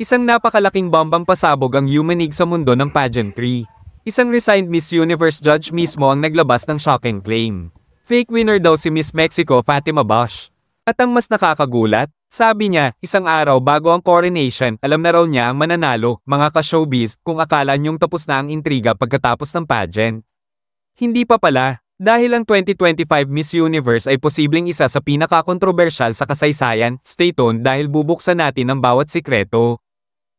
Isang napakalaking bombang pasabog ang yumanig sa mundo ng pageantry. Isang resigned Miss Universe judge mismo ang naglabas ng shocking claim. Fake winner daw si Miss Mexico Fatima Bosch. At ang mas nakakagulat, sabi niya, isang araw bago ang coronation, alam na raw niya ang mananalo, mga ka-showbiz, kung akala niyong tapos na ang intriga pagkatapos ng pageant. Hindi pa pala, dahil ang 2025 Miss Universe ay posibleng isa sa pinaka-kontrobersyal sa kasaysayan. Stay tuned dahil bubuksan natin ang bawat sikreto.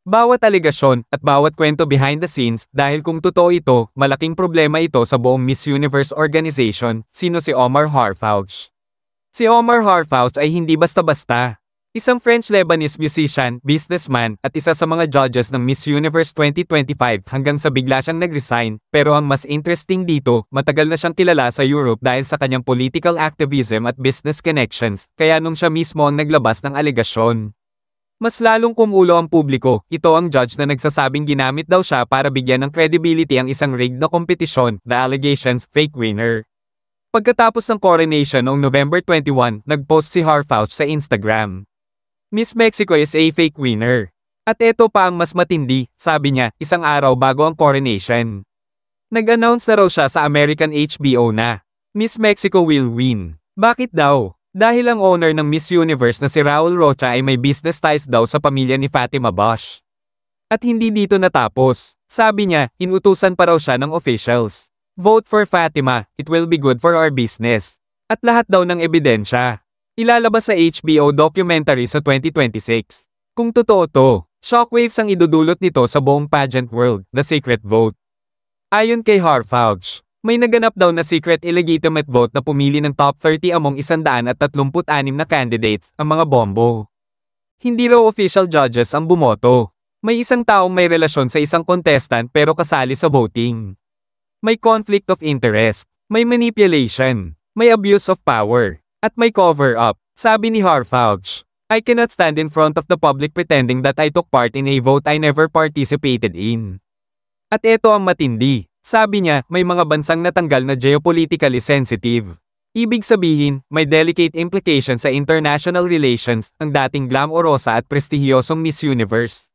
Bawat aligasyon, at bawat kwento behind the scenes, dahil kung totoo ito, malaking problema ito sa buong Miss Universe organization. Sino si Omar Harfouch? Si Omar Harfouch ay hindi basta-basta. Isang French-Lebanese musician, businessman, at isa sa mga judges ng Miss Universe 2025 hanggang sa bigla siyang nag-resign. Pero ang mas interesting dito, matagal na siyang kilala sa Europe dahil sa kanyang political activism at business connections, kaya nung siya mismo ang naglabas ng aligasyon, mas lalong kumulo ang publiko. Ito ang judge na nagsasabing ginamit daw siya para bigyan ng credibility ang isang rigged na kompetisyon. The allegations, fake winner. Pagkatapos ng coronation noong November 21, nag-post si Harfouch sa Instagram. Miss Mexico is a fake winner. At eto pa ang mas matindi, sabi niya, isang araw bago ang coronation. Nag-announce na raw siya sa American HBO na Miss Mexico will win. Bakit daw? Dahil ang owner ng Miss Universe na si Raul Rocha ay may business ties daw sa pamilya ni Fatima Bosch. At hindi dito natapos. Sabi niya, inutusan pa raw siya ng officials. Vote for Fatima, it will be good for our business. At lahat daw ng ebidensya ilalabas sa HBO documentary sa 2026. Kung totoo to, shockwaves ang idudulot nito sa buong pageant world, the secret vote. Ayon kay Harfouch, may naganap daw na secret illegitimate vote na pumili ng top 30 among 136 na candidates, ang mga bombo. Hindi raw official judges ang bumoto. May isang taong may relasyon sa isang contestant pero kasali sa voting. May conflict of interest, may manipulation, may abuse of power, at may cover-up, sabi ni Harfouch. I cannot stand in front of the public pretending that I took part in a vote I never participated in. At eto ang matindi. Sabi niya, may mga bansang natanggal na geopolitically sensitive. Ibig sabihin, may delicate implication sa international relations, ang dating glamorosa at prestihiyosong Miss Universe.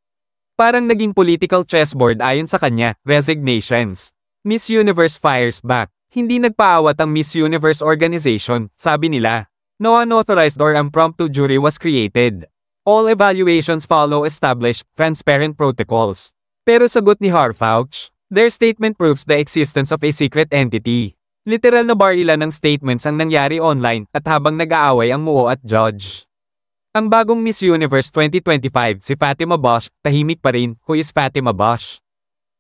Parang naging political chessboard ayon sa kanya, resignations. Miss Universe fires back. Hindi nagpaawat ang Miss Universe organization, sabi nila. No unauthorized or impromptu jury was created. All evaluations follow established, transparent protocols. Pero sagot ni Harfouch, their statement proves the existence of a secret entity. Literal na barila ng statements ang nangyari online at habang nag-aaway ang muo at judge. Ang bagong Miss Universe 2025 si Fatima Bosch, tahimik pa rin, who is Fatima Bosch?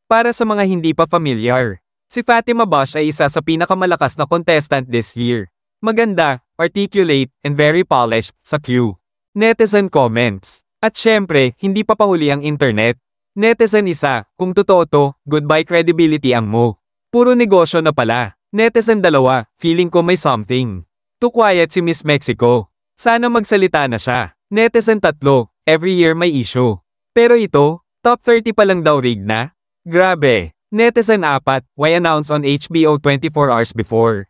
Para sa mga hindi pa familiar, si Fatima Bosch ay isa sa pinakamalakas na contestant this year. Maganda, articulate, and very polished sa Q. Netizen comments. At syempre, hindi pa pahuli ang internet. Netizen isa, kung totoo to, goodbye credibility ang mo. Puro negosyo na pala. Netizen dalawa, feeling ko may something. Too quiet si Miss Mexico. Sana magsalita na siya. Netizen tatlo, every year may issue. Pero ito, top 30 pa lang daw rig na? Grabe. Netizen apat, why announce on HBO 24 hours before?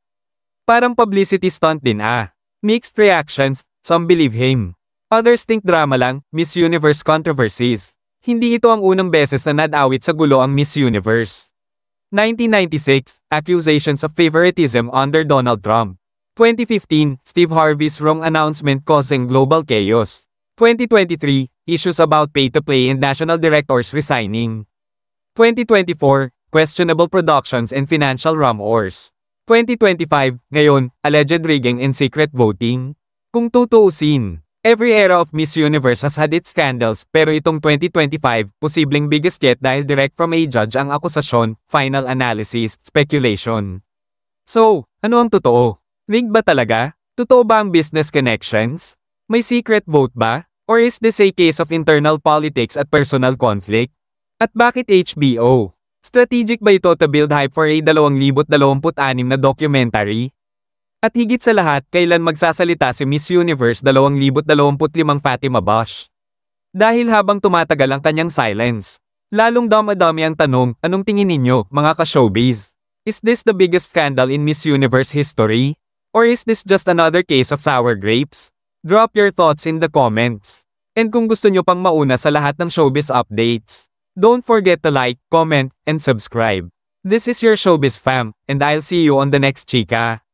Parang publicity stunt din ah. Mixed reactions, some believe him. Others think drama lang, Miss Universe controversies. Hindi ito ang unang beses na nadawit sa gulo ang Miss Universe. 1996, accusations of favoritism under Donald Trump. 2015, Steve Harvey's wrong announcement causing global chaos. 2023, issues about pay-to-play and national directors resigning. 2024, questionable productions and financial rumors. 2025, ngayon, alleged rigging and secret voting. Kung tutuusin, every era of Miss Universe has had its scandals, pero itong 2025, posibleng biggest yet dahil direct from a judge ang akusasyon, final analysis, speculation. So, ano ang totoo? Rigged ba talaga? Totoo ba ang business connections? May secret vote ba? Or is this a case of internal politics at personal conflict? At bakit HBO? Strategic ba ito to build hype for a 2026 na documentary? At higit sa lahat, kailan magsasalita si Miss Universe 2025 Fatima Bosch? Dahil habang tumatagal ang kanyang silence, lalong damadami ang tanong, anong tingin ninyo, mga ka-showbiz? Is this the biggest scandal in Miss Universe history? Or is this just another case of sour grapes? Drop your thoughts in the comments. And kung gusto nyo pang mauna sa lahat ng showbiz updates, don't forget to like, comment, and subscribe. This is your Showbiz Fam, and I'll see you on the next chika.